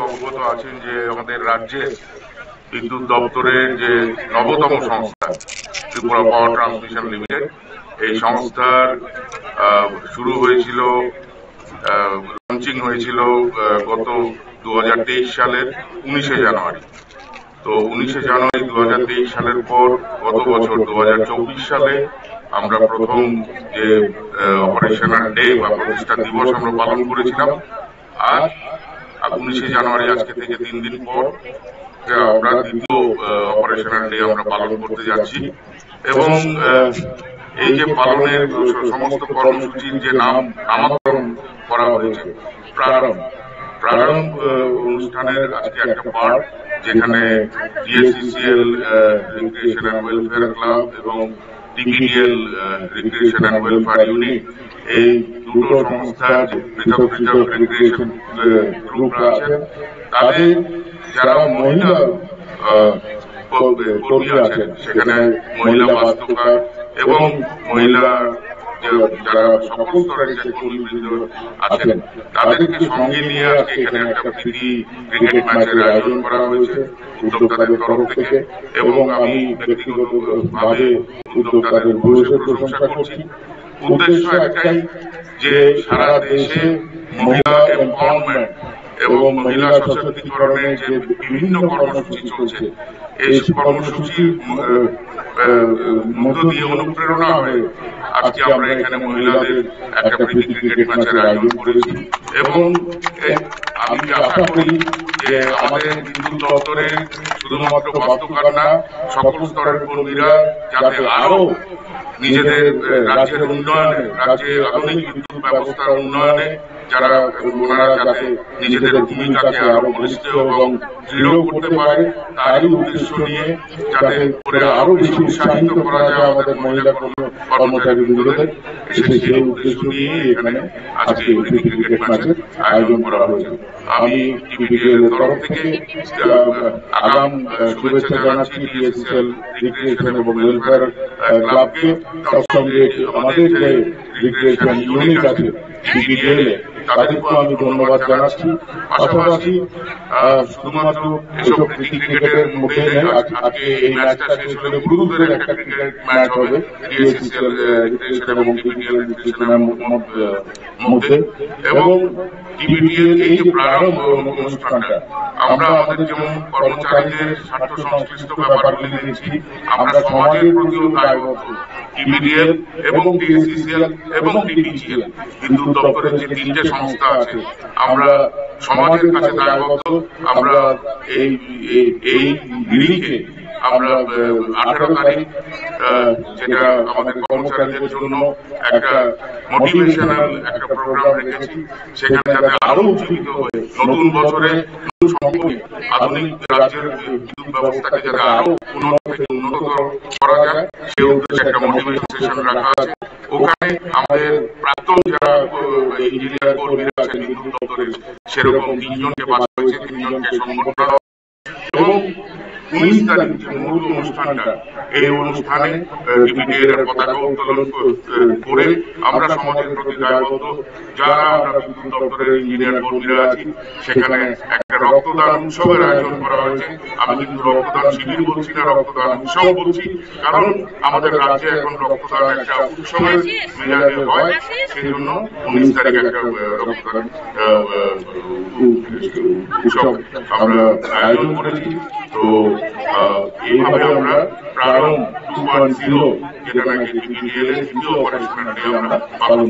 অবগত আছেন যে আমাদের রাজ্যের বিদ্যুৎ দপ্তরের যে নবতম সংস্থা ত্রিপুরা পাওয়ার ট্রান্সমিশন লিমিটেড, এই সংস্থার শুরু হয়েছিল, লঞ্চিং হয়েছিল গত 2023 সালের 19শে জানুয়ারি। তো 19শে জানুয়ারি 2023 সালের পর গত বছর 2024 সালে আমরা প্রথম যে অপারেশনাল ডে বা প্রতিষ্ঠা দিবস আমরা পালন করেছিলাম। আজ 19শে জানুয়ারি, আজকে থেকে 3 দিন পর আমরা দ্বিতীয় অপারেশনাল ডে আমরা পালন করতে যাচ্ছি। এবং এই যে পালনের সমস্ত কর্মসূচির যে নামকরণ করা হয়েছে প্রারম্ভ অনুষ্ঠানের আজকে একটা পার্ট, যেখানে ডিএসসিসিএল রিক্রিয়েশন অ্যান্ড ওয়েলফেয়ার ক্লাব এবং টিপিডিএল রিক্রিয়েশন অ্যান্ড ওয়েলফেয়ার ইউনিট, এই দুটো সংস্থার পৃথক পৃথক রিক্রিয়েশন গ্রুপরা আছেন, তাদের যারা মহিলা কর্মী আছেন, সেখানে মহিলা বাস্তুকার এবং মহিলা যারা সকল স্তরের যে কর্মীবৃন্দ আছেন, তাদেরকে সঙ্গে নিয়ে আজকে এখানে একটা প্রীতি ক্রিকেট ম্যাচের আয়োজন করা হয়েছে উদ্যোক্তাদের তরফ থেকে। এবং আমি ব্যক্তিগতভাবে উদ্যোক্তাদের ভূয়সী প্রশংসা করছি। উদ্দেশ্য একটাই, যে সারা দেশে মহিলা এমপাওয়ারমেন্ট এবং মহিলা সশক্তিকরণের যে বিভিন্ন কর্মসূচি চলছে, এই কর্মসূচির মধ্য দিয়ে অনুপ্রেরণা হয়ে আজকে আমরা এখানে মহিলাদের একটা প্রীতি ক্রিকেট ম্যাচের আয়োজন করেছি। এবং আমি আশা করি যে আমাদের বিদ্যুৎ দপ্তরে শুধুমাত্র বাস্তুকার না, সকল স্তরের কর্মীরা যাতে আরো নিজেদের রাজ্যের উন্নয়নে, রাজ্যের আধুনিক বিদ্যুৎ ব্যবস্থার উন্নয়নে ওনারা যাতে নিজেদের ভূমিকাকে আরো বলিষ্ঠ এবং দৃঢ় করতে পারে, তারই উদ্দেশ্য নিয়ে যাতে করে আরো বেশি উৎসাহিত করা যায় আমাদের মহিলা কর্মচারী বৃন্দদের, সেই উদ্দেশ্য নিয়ে এখানে আজকে ক্রিকেট ম্যাচের আয়োজন করা হয়েছে। আমি টিপিডিএল এর তরফ থেকে আগাম শুভেচ্ছা জানাচ্ছি ডিএসসিএল রিক্রিয়েশন এবং ওয়েলফেয়ার ক্লাবকে। তার সঙ্গে আমাদের যে রিক্রিয়েশন ইউনিট আছে টিপিডিএল, তাদেরকেও আমি ধন্যবাদ জানাচ্ছি। পাশাপাশি শুধুমাত্র এসব প্রীতি ক্রিকেটের মধ্যে আজকে এই ম্যাচটা শেষ হলে গুরুদের একটা ক্রিকেট ম্যাচ হবে ডিএসসিএল রিক্রিয়েশন এবং টিপিডিএল রিক্রিয়েশনের মধ্যে। এবং টিপিডিএল এই যে প্রারম্ভ অনুষ্ঠানটা, আমরা আমাদের যেমন কর্মচারীদের স্বার্থ সংশ্লিষ্ট ব্যাপারগুলি দেখছি, আমরা সমাজের প্রতিও দায়বদ্ধ। টিপিডিএল এবং ডিএসসিসিএল এবং টিপিজিএল, বিদ্যুৎ দপ্তরের যে তিনটে সংস্থা আছে, আমরা সমাজের কাছে দায়বদ্ধ। আমরা এই নিরিখে আমরা 18 তারিখ, যেটা আমাদের কর্মচারীদের জন্য একটা মোটিভেশনাল একটা প্রোগ্রাম রেখেছি, সেখানে যাতে আরো উজ্জীবিত হয়ে নতুন বছরে আধুনিক রাজ্যের বিদ্যুৎ ব্যবস্থাকে যাতে আরো উন্নত থেকে উন্নততর করা যায়, সেই উদ্দেশ্যে একটা মোটিভেশন সেশন রাখা আছে। ওখানে আমাদের প্রাক্তন যারা ইঞ্জিনিয়ার কর্মীরা আছেন বিদ্যুৎ দপ্তরের, সেরকম 3 জনকে বাছা হয়েছে, 3 জনকে সংবর্ধনা। এবং 19 তারিখ যে মূল অনুষ্ঠানটা, এই অনুষ্ঠানে টিপিডিএল এর পতাকা উত্তোলন করে আমরা সমাজের প্রতি দায়বদ্ধ যারা আমরা বিদ্যুৎ দপ্তরের ইঞ্জিনিয়ার কর্মীরা আছি, সেখানে একটা রক্তদান উৎসবের আয়োজন করা হয়েছে। আমি কিন্তু রক্তদান শিবির বলছি না, রক্তদান উৎসব বলছি, কারণ আমাদের রাজ্যে এখন রক্তদান একটা উৎসবের মেজাজে হয়। সেই জন্য 19 তারিখ একটা রক্তদান উৎসব আমরা আয়োজন করেছি। তো এইভাবে আমরা প্রারম্ভ 2.0, যেটা নাকি টিপিডিএল এর দ্বিতীয় অপারেশনাল ডে আমরা পালন